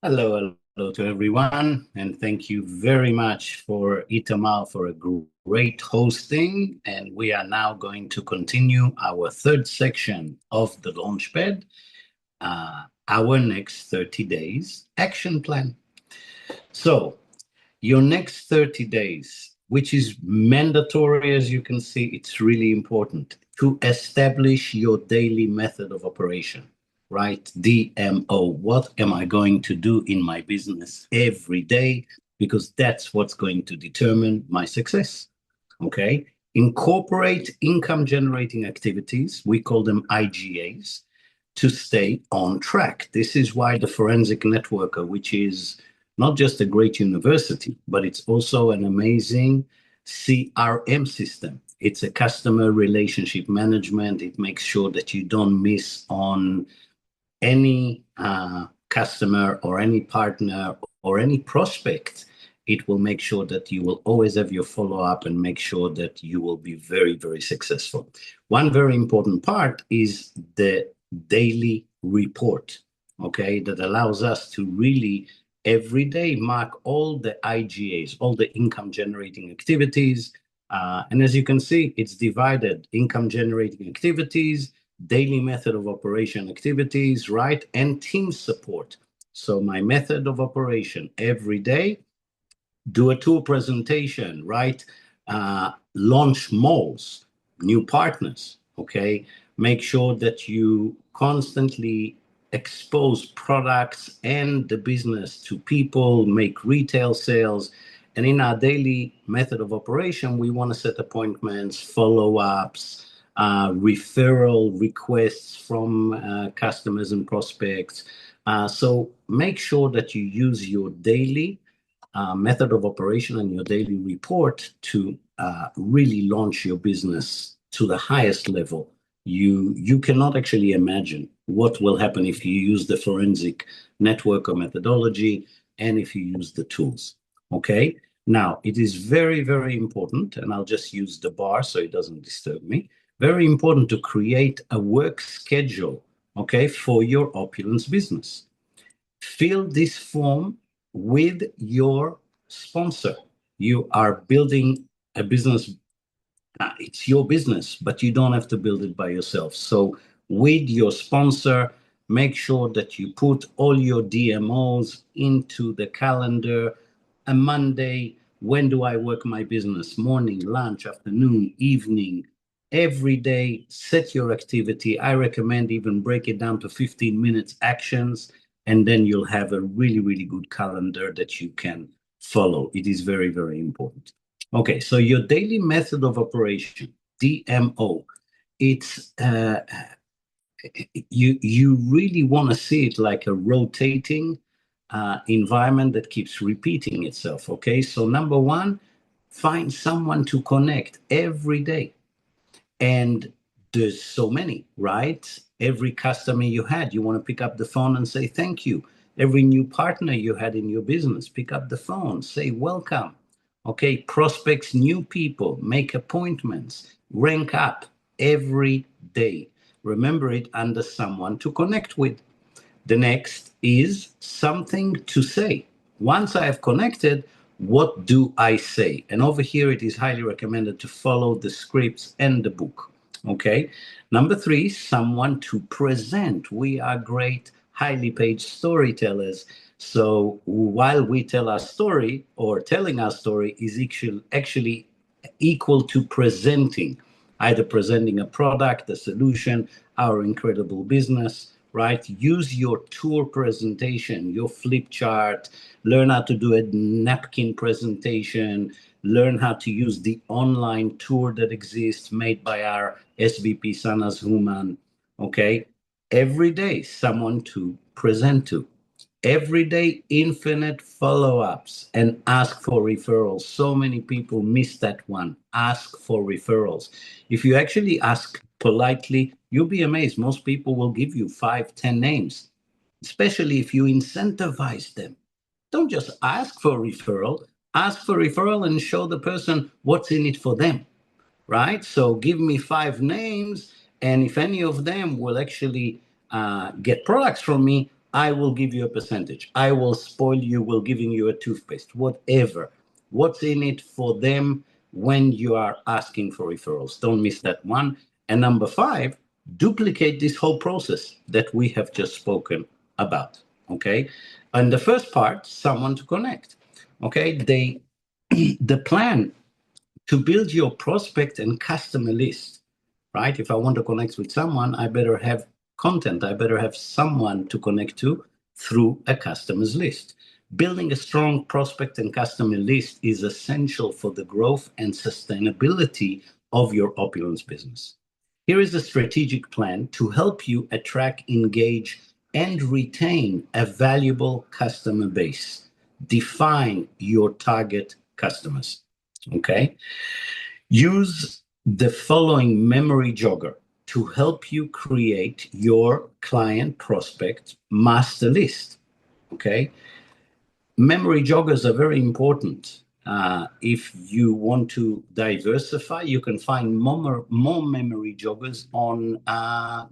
Hello to everyone, and thank you very much for Itamar for a great hosting. And we are now going to continue our third section of the Launchpad, our next 30 days action plan. So, your next 30 days, which is mandatory, as you can see, it's really important to establish your daily method of operation, right? DMO. What am I going to do in my business every day? Because that's what's going to determine my success. Okay. Incorporate income generating activities. We call them IGAs to stay on track. This is why the Forensic Networker, which is not just a great university, but it's also an amazing CRM system. It's a customer relationship management. It makes sure that you don't miss on any customer or any partner or any prospect. It will make sure that you will always have your follow-up and make sure that you will be very, very successful. One very important part is the daily report, okay, that allows us to really every day mark all the IGAs, all the income generating activities. And as you can see, it's divided income generating activities, daily method of operation activities, right? And team support. So my method of operation every day, do a tour presentation, right? Launch malls, new partners, okay? Make sure that you constantly expose products and the business to people, make retail sales. And in our daily method of operation, we want to set appointments, follow-ups, referral requests from customers and prospects. So make sure that you use your daily method of operation and your daily report to really launch your business to the highest level. You cannot actually imagine what will happen if you use the forensic network or methodology and if you use the tools. Okay. Now, it is very, very important, and I'll just use the bar so it doesn't disturb me. Very important to create a work schedule, okay, for your opulence business. Fill this form with your sponsor. You are building a business. It's your business, but you don't have to build it by yourself. So with your sponsor, make sure that you put all your DMOs into the calendar. A Monday, when do I work my business? Morning, lunch, afternoon, evening, every day. Set your activity. I recommend even break it down to 15 minutes actions, and then you'll have a really, really good calendar that you can follow. It is very, very important. Okay, so your daily method of operation, DMO, it's you really want to see it like a rotating environment that keeps repeating itself. Okay, so number one, find someone to connect every day. And there's so many, right? Every customer you had, you want to pick up the phone and say thank you. Every new partner you had in your business, pick up the phone, say welcome. Okay, prospects, new people, make appointments, rank up every day. Remember it under someone to connect with. The next is something to say. Once I have connected, what do I say? And over here, it is highly recommended to follow the scripts and the book. Okay. Number three, someone to present. We are great, highly paid storytellers. So while we tell our story, or telling our story is actually equal to presenting, either presenting a product, a solution, our incredible business, right? Use your tour presentation, your flip chart, learn how to do a napkin presentation, learn how to use the online tour that exists made by our SVP Sanas Human. Okay. Every day, someone to present to. Every day, infinite follow-ups and ask for referrals. So many people miss that one. Ask for referrals. If you actually ask politely, you'll be amazed. Most people will give you 5, 10 names, especially if you incentivize them. Don't just ask for referral. Ask for referral and show the person what's in it for them, right? So give me 5 names, and if any of them will actually get products from me, I will give you a percentage. I will spoil you, will giving you a toothpaste, whatever. What's in it for them when you are asking for referrals? Don't miss that one. And number five, duplicate this whole process that we have just spoken about. Okay. And the first part, someone to connect. Okay. The plan to build your prospect and customer list, right? If I want to connect with someone, I better have content. I better have someone to connect to through a customer's list. Building a strong prospect and customer list is essential for the growth and sustainability of your opulence business. Here is a strategic plan to help you attract, engage, and retain a valuable customer base. Define your target customers. Okay. Use the following memory jogger to help you create your client prospect master list. Okay. Memory joggers are very important. If you want to diversify, you can find more memory joggers on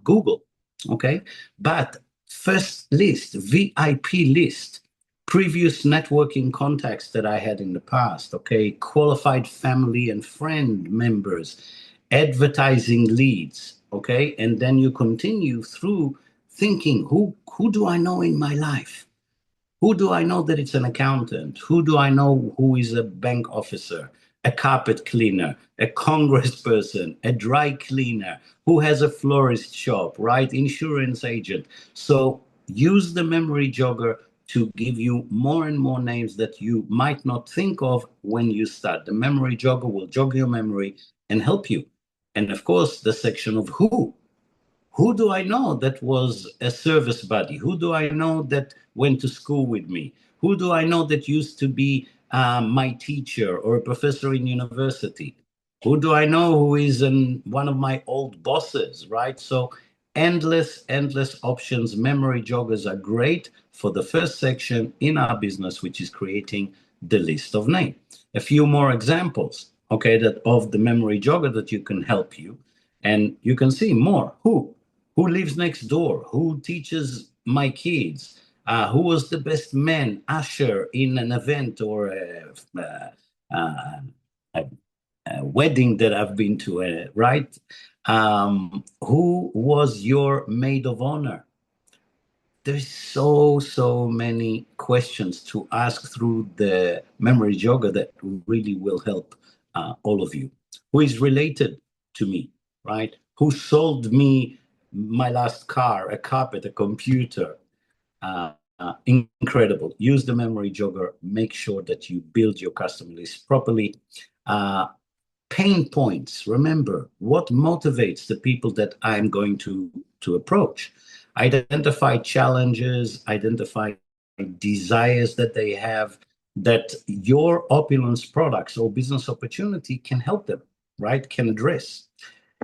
Google. Okay. But first list, VIP list, previous networking contacts that I had in the past. Okay. Qualified family and friend members, advertising leads. Okay. And then you continue through thinking, who do I know in my life? Who do I know that it's an accountant? Who do I know who is a bank officer, a carpet cleaner, a congressperson, a dry cleaner, who has a florist shop, right? Insurance agent. So use the memory jogger to give you more and more names that you might not think of when you start. The memory jogger will jog your memory and help you. And of course, the section of who. Who do I know that was a service buddy? Who do I know that went to school with me? Who do I know that used to be my teacher or a professor in university? Who do I know who is one of my old bosses, right? So endless options. Memory joggers are great for the first section in our business, which is creating the list of names. A few more examples, okay, that of the memory jogger that you can help you. And you can see more. Who lives next door? Who teaches my kids? Who was the best man usher in an event or a wedding that I've been to, right? Who was your maid of honor? There's so many questions to ask through the memory jogger that really will help all of you. Who is related to me, right? Who sold me my last car, a carpet, a computer? Incredible. Use the memory jogger. Make sure that you build your customer list properly. Pain points. Remember, what motivates the people that I'm going to approach? Identify challenges, identify desires that they have, that your opulence products or business opportunity can help them, right? Can address.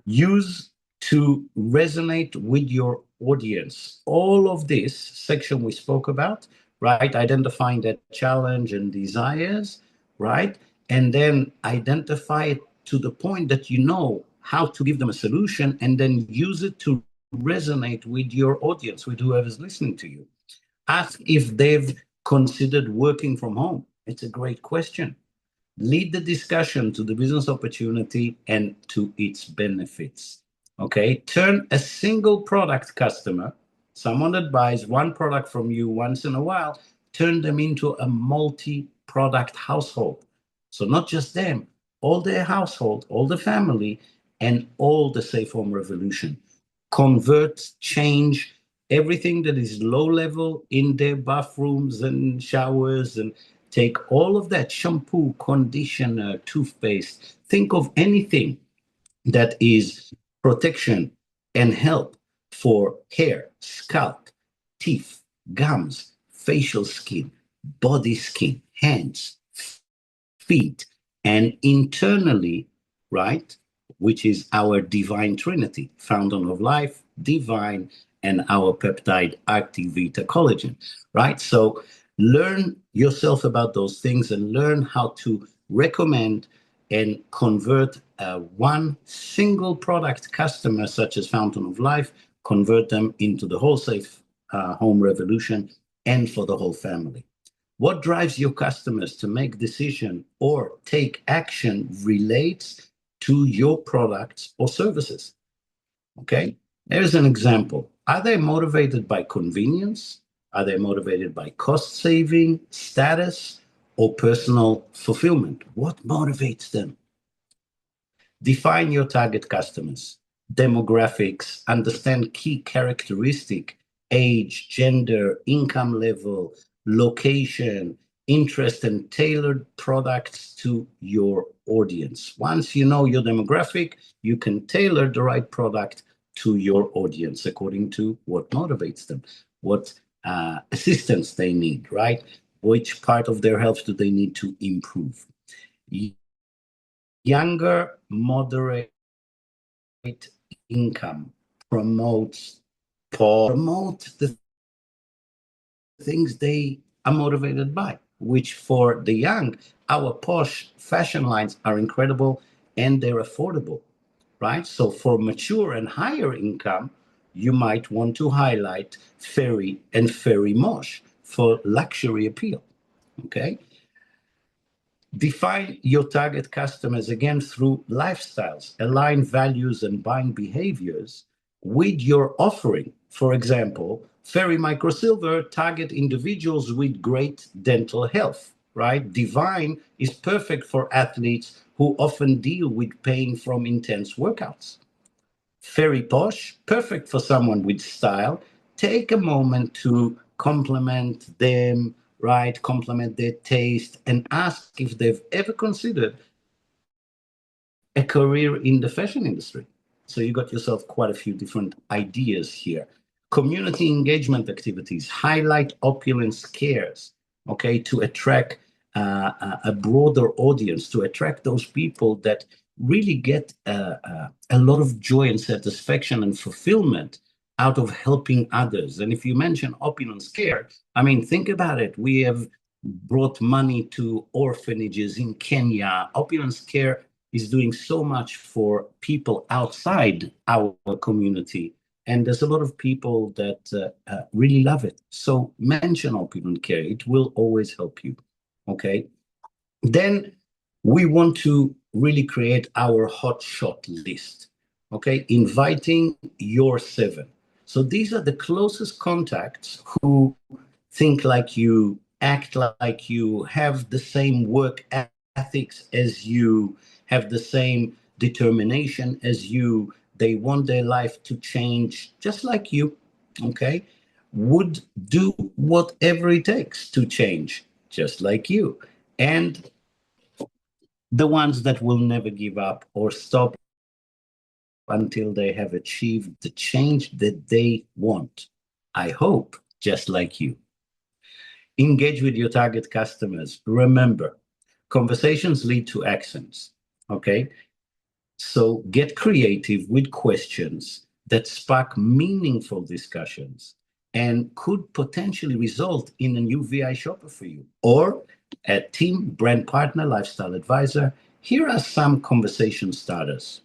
Use to resonate with your audience. All of this section we spoke about, right? Identifying that challenge and desires, right? And then identify it to the point that you know how to give them a solution and then use it to resonate with your audience, with whoever's listening to you. Ask if they've considered working from home. It's a great question. Lead the discussion to the business opportunity and to its benefits. Okay, turn a single product customer, someone that buys one product from you once in a while, turn them into a multi-product household. So not just them, all their household, all the family, and all the Safe Home Revolution. Convert, change everything that is low level in their bathrooms and showers, and take all of that shampoo, conditioner, toothpaste. Think of anything that is protection and help for hair, scalp, teeth, gums, facial skin, body skin, hands, feet, and internally, right, which is our divine trinity, fountain of life, divine, and our peptide Activita collagen, right? So learn yourself about those things and learn how to recommend and convert one single product customer, such as Fountain of Life, convert them into the whole home revolution and for the whole family. What drives your customers to make decision or take action relates to your products or services. Okay, here's an example. Are they motivated by convenience? Are they motivated by cost saving, status, or personal fulfillment? What motivates them? Define your target customers, demographics, understand key characteristic, age, gender, income level, location, interest, and tailored products to your audience. Once you know your demographic, you can tailor the right product to your audience according to what motivates them, what assistance they need, right? Which part of their health do they need to improve? Younger, moderate income promote the things they are motivated by, which for the young, our posh fashion lines are incredible and they're affordable, right? So for mature and higher income, you might want to highlight fairy and fairy mosh for luxury appeal, okay? Define your target customers again through lifestyles, align values and buying behaviors with your offering. For example, Fairy Microsilver target individuals with great dental health, right? Divine is perfect for athletes who often deal with pain from intense workouts. Fairy Posh, perfect for someone with style. Take a moment to compliment them, right? Compliment their taste and ask if they've ever considered a career in the fashion industry. So you got yourself quite a few different ideas here. Community engagement activities, highlight opulence cares, okay, to attract a broader audience, to attract those people that really get a lot of joy and satisfaction and fulfillment out of helping others. And if you mention opulence care, I mean, think about it. We have brought money to orphanages in Kenya. Opulence care is doing so much for people outside our community. And there's a lot of people that really love it. So mention opulent care. It will always help you. Okay. Then we want to really create our hot shot list. Okay. Inviting your 7. So these are the closest contacts who think like you, act like you, have the same work ethics as you, have the same determination as you. They want their life to change just like you, okay? Would do whatever it takes to change just like you. And the ones that will never give up or stop until they have achieved the change that they want. I hope just like you. Engage with your target customers. Remember, conversations lead to actions. Okay. So get creative with questions that spark meaningful discussions and could potentially result in a new VI shopper for you or a team brand partner, lifestyle advisor. Here are some conversation starters.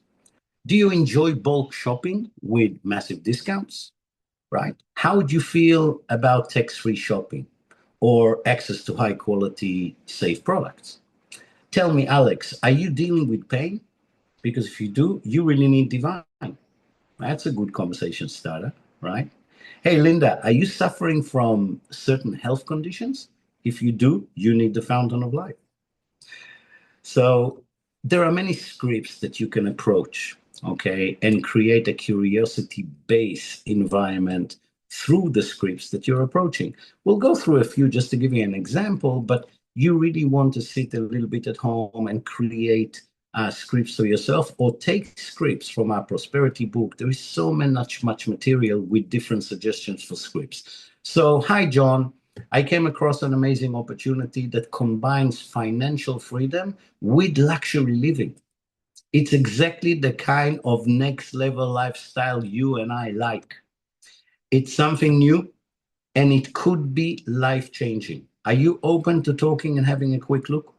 Do you enjoy bulk shopping with massive discounts? Right? How would you feel about tax-free shopping or access to high quality, safe products? Tell me, Alex, are you dealing with pain? Because if you do, you really need Divine. That's a good conversation starter, right? Hey, Linda, are you suffering from certain health conditions? If you do, you need the Fountain of Life. So there are many scripts that you can approach, okay, and create a curiosity-based environment through the scripts that you're approaching. We'll go through a few just to give you an example, but you really want to sit a little bit at home and create scripts for yourself or take scripts from our prosperity book. There is so much material with different suggestions for scripts. So, hi, John. I came across an amazing opportunity that combines financial freedom with luxury living. It's exactly the kind of next level lifestyle you and I like. It's something new and it could be life changing. Are you open to talking and having a quick look?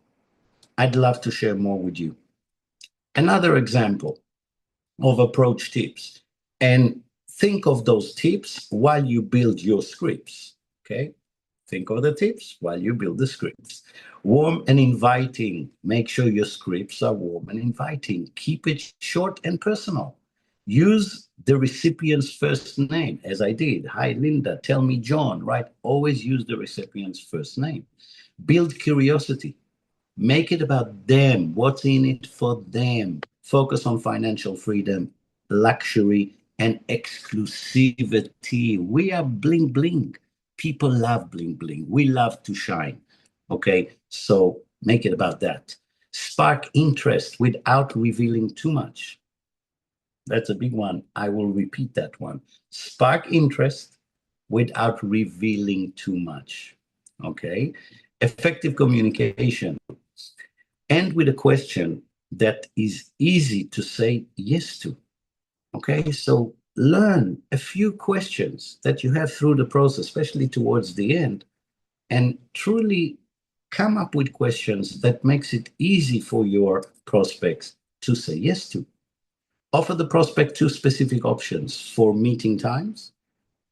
I'd love to share more with you. Another example of approach tips. And think of those tips while you build your scripts. Okay. Think of the tips while you build the scripts. Warm and inviting. Make sure your scripts are warm and inviting. Keep it short and personal. Use the recipient's first name, as I did. Hi, Linda. Tell me, John, right? Always use the recipient's first name. Build curiosity. Make it about them. What's in it for them? Focus on financial freedom, luxury, and exclusivity. We are bling bling. People love bling bling. We love to shine. Okay, so make it about that. Spark interest without revealing too much. That's a big one. I will repeat that one. Spark interest without revealing too much. Okay, effective communication. End with a question that is easy to say yes to. Okay, so learn a few questions that you have through the process, especially towards the end, and truly come up with questions that makes it easy for your prospects to say yes to. Offer the prospect two specific options for meeting times.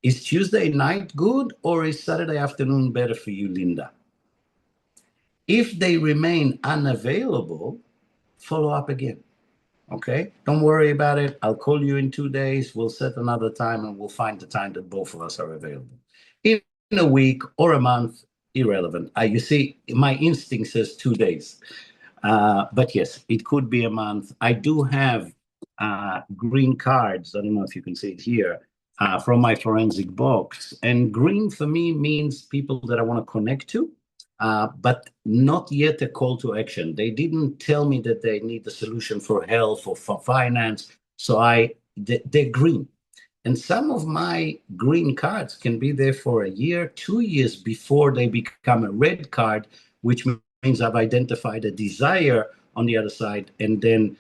Is Tuesday night good or is Saturday afternoon better for you, Linda? If they remain unavailable, follow up again. Okay, don't worry about it. I'll call you in 2 days. We'll set another time and we'll find the time that both of us are available. In a week or a month, irrelevant. You see, my instinct says 2 days. But yes, it could be a month. I do have green cards. I don't know if you can see it here from my forensic box. And green for me means people that I want to connect to. But not yet a call to action. They didn't tell me that they need a solution for health or for finance. So they're green. And some of my green cards can be there for a year, 2 years before they become a red card, which means I've identified a desire on the other side and then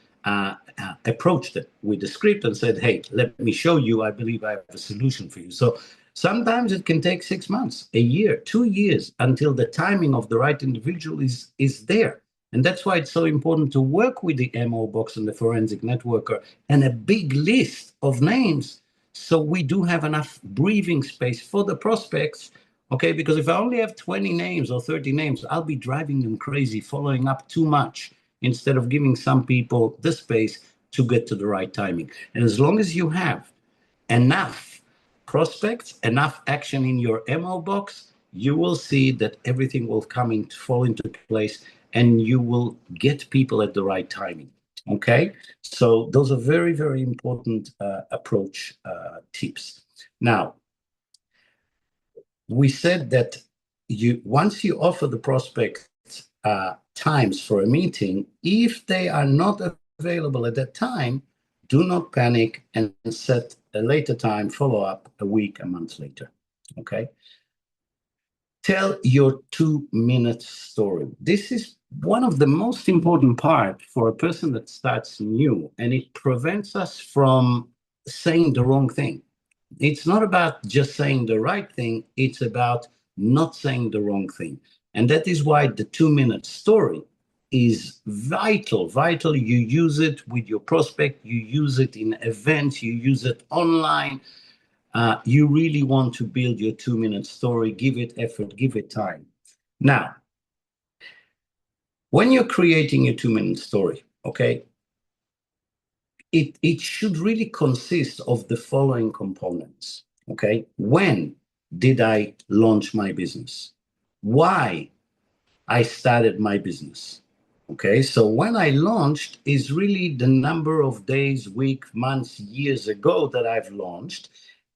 approached it with the script and said, hey, let me show you. I believe I have a solution for you. So sometimes it can take 6 months, a year, 2 years until the timing of the right individual is there. And that's why it's so important to work with the MO box and the forensic networker and a big list of names. So we do have enough breathing space for the prospects. Okay, because if I only have 20 names or 30 names, I'll be driving them crazy, following up too much instead of giving some people the space to get to the right timing. And as long as you have enough prospects, enough action in your MO box, you will see that everything will fall into place and you will get people at the right timing. Okay, so those are very, very important approach tips. Now, we said that once you offer the prospect times for a meeting, if they are not available at that time, do not panic and set a later time, follow up a week, a month later. Okay. Tell your 2-minute story. This is one of the most important part for a person that starts new, and it prevents us from saying the wrong thing. It's not about just saying the right thing. It's about not saying the wrong thing. And that is why the 2-minute story is vital. You use it with your prospect. You use it in events. You use it online. You really want to build your 2-minute story. Give it effort. Give it time. Now, when you're creating a 2-minute story, okay, it should really consist of the following components. Okay, when did I launch my business? Why I started my business? Okay, so when I launched is really the number of days, week, months, years ago that I've launched.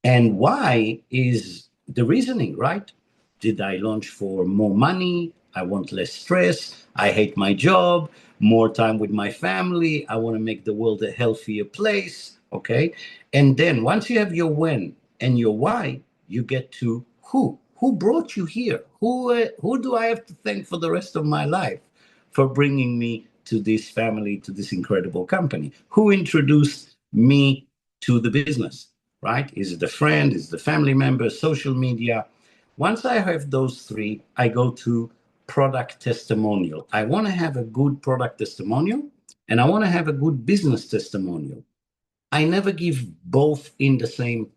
And why is the reasoning, right? Did I launch for more money? I want less stress. I hate my job, more time with my family. I want to make the world a healthier place. Okay. And then once you have your when and your why, you get to who. Who brought you here? Who do I have to thank for the rest of my life for bringing me to this family, to this incredible company? Who introduced me to the business, right? Is it a friend? Is it a family member? Social media? Once I have those three, I go to product testimonial. I want to have a good product testimonial and I want to have a good business testimonial. I never give both in the same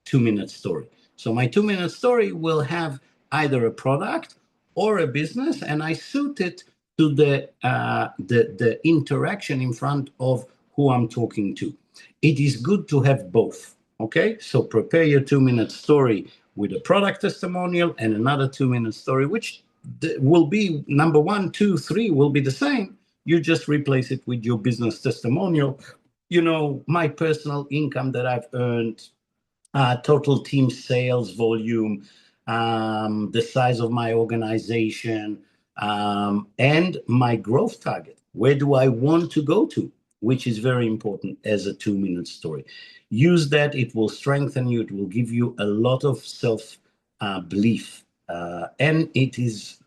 2-minute story. So my 2-minute story will have either a product or a business, and I suit it to the interaction in front of who I'm talking to. It is good to have both. Okay, so prepare your 2-minute story with a product testimonial and another 2-minute story, which will be number 1, 2, 3 will be the same. You just replace it with your business testimonial. My personal income that I've earned, total team sales volume, the size of my organization, and my growth target. Where do I want to go to? Which is very important as a 2-minute story. Use that. It will strengthen you. It will give you a lot of self belief. And it's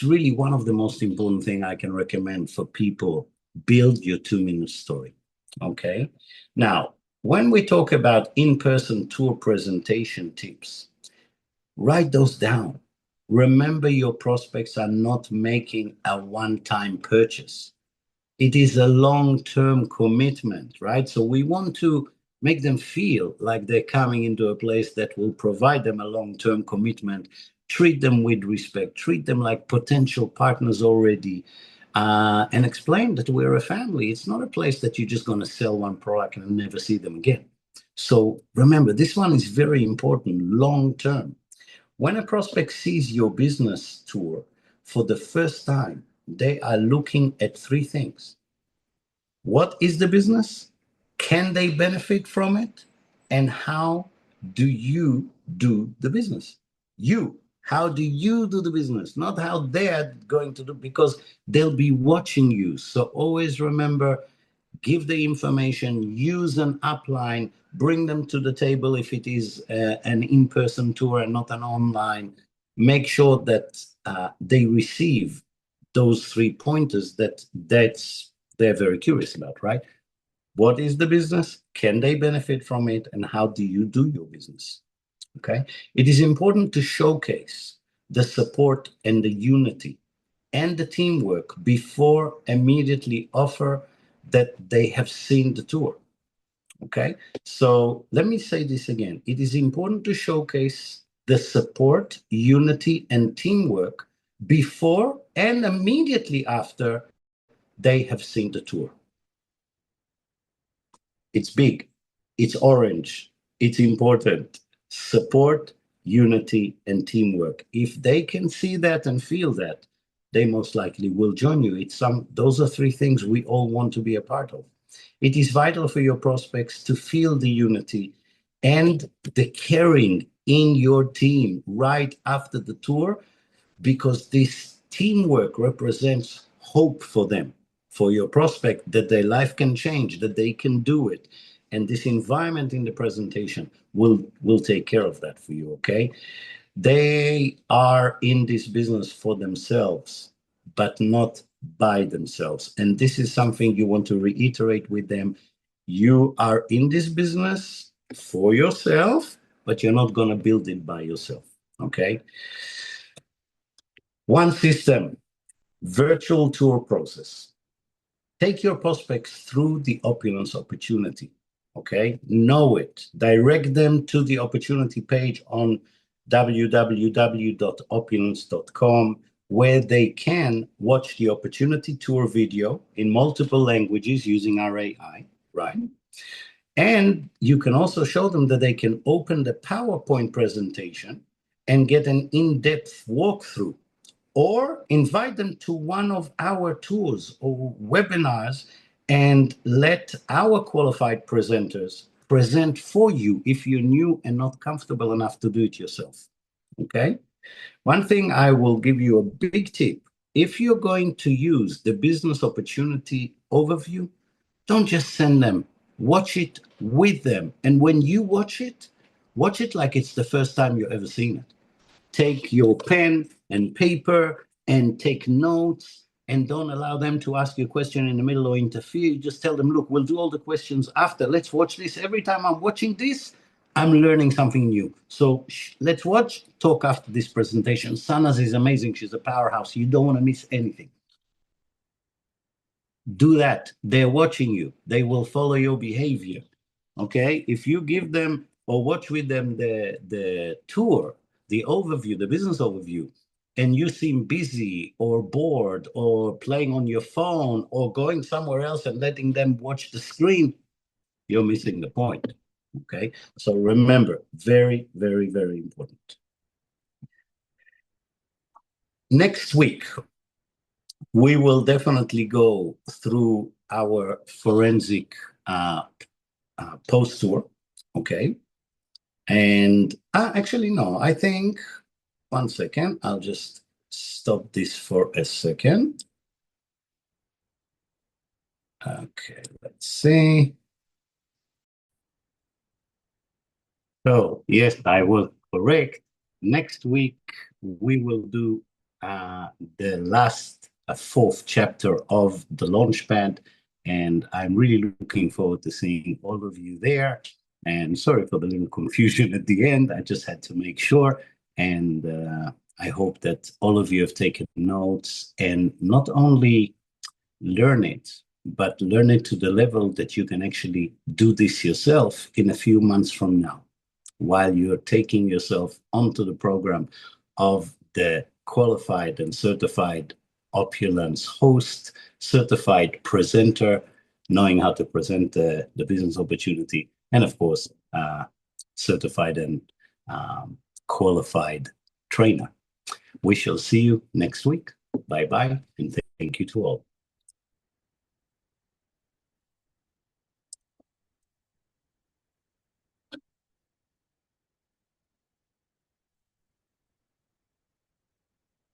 really one of the most important thing I can recommend for people. Build your 2-minute story. Okay. Now, when we talk about in-person tour presentation tips, write those down. Remember, your prospects are not making a one-time purchase. It is a long-term commitment, right? So we want to make them feel like they're coming into a place that will provide them a long-term commitment. Treat them with respect. Treat them like potential partners already. And explain that we're a family. It's not a place that you're just going to sell one product and never see them again. So remember, this one is very important long-term. When a prospect sees your business tour for the first time, they are looking at 3 things. What is the business? Can they benefit from it? And how do you do the business? How do you do the business? Not how they're going to do, because they'll be watching you. So always remember, give the information, use an upline, bring them to the table if it is an in-person tour and not an online. Make sure that they receive those 3 pointers that they're very curious about, right? What is the business? Can they benefit from it? And how do you do your business? Okay. It is important to showcase the support and the unity and the teamwork before immediately offer that they have seen the tour. Okay. So let me say this again. It is important to showcase the support, unity, and teamwork before and immediately after they have seen the tour. It's big, it's orange, it's important. Support, unity, and teamwork. If they can see that and feel that, they most likely will join you. Those are 3 things we all want to be a part of. It is vital for your prospects to feel the unity and the caring in your team right after the tour, because this teamwork represents hope for them, for your prospect, that their life can change, that they can do it. And this environment in the presentation will take care of that for you, okay? They are in this business for themselves, but not by themselves. And this is something you want to reiterate with them. You are in this business for yourself, but you're not going to build it by yourself, okay? One system, virtual tour process. Take your prospects through the opulence opportunity, okay? Know it. Direct them to the opportunity page on www.opulence.com, where they can watch the opportunity tour video in multiple languages using our AI, right? And you can also show them that they can open the PowerPoint presentation and get an in-depth walkthrough, or invite them to one of our tours or webinars and let our qualified presenters present for you if you're new and not comfortable enough to do it yourself. Okay? One thing I will give you a big tip. If you're going to use the business opportunity overview, don't just send them. Watch it with them. And when you watch it like it's the first time you've ever seen it. Take your pen and paper and take notes, and don't allow them to ask you a question in the middle or interfere. You just tell them, look, we'll do all the questions after. Let's watch this. Every time I'm watching this, I'm learning something new. So let's talk after this presentation. Sanas is amazing. She's a powerhouse. You don't want to miss anything. Do that. They're watching you. They will follow your behavior. Okay? If you give them or watch with them the tour, the overview, the business overview, and you seem busy or bored or playing on your phone or going somewhere else and letting them watch the screen, you're missing the point. Okay, so remember, very, very, very important. Next week, we will definitely go through our forensic post tour. Okay, and actually, no, I think 1 second, I'll just stop this for a second. Okay, let's see. So, yes, I was correct. Next week, we will do the last fourth chapter of the Launchpad, and I'm really looking forward to seeing all of you there. And sorry for the little confusion at the end. I just had to make sure. And I hope that all of you have taken notes and not only learn it, but learn it to the level that you can actually do this yourself in a few months from now, while you're taking yourself onto the program of the qualified and certified opulence host, certified presenter, knowing how to present the business opportunity, and of course, certified and qualified trainer. We shall see you next week. Bye-bye, and thank you to all.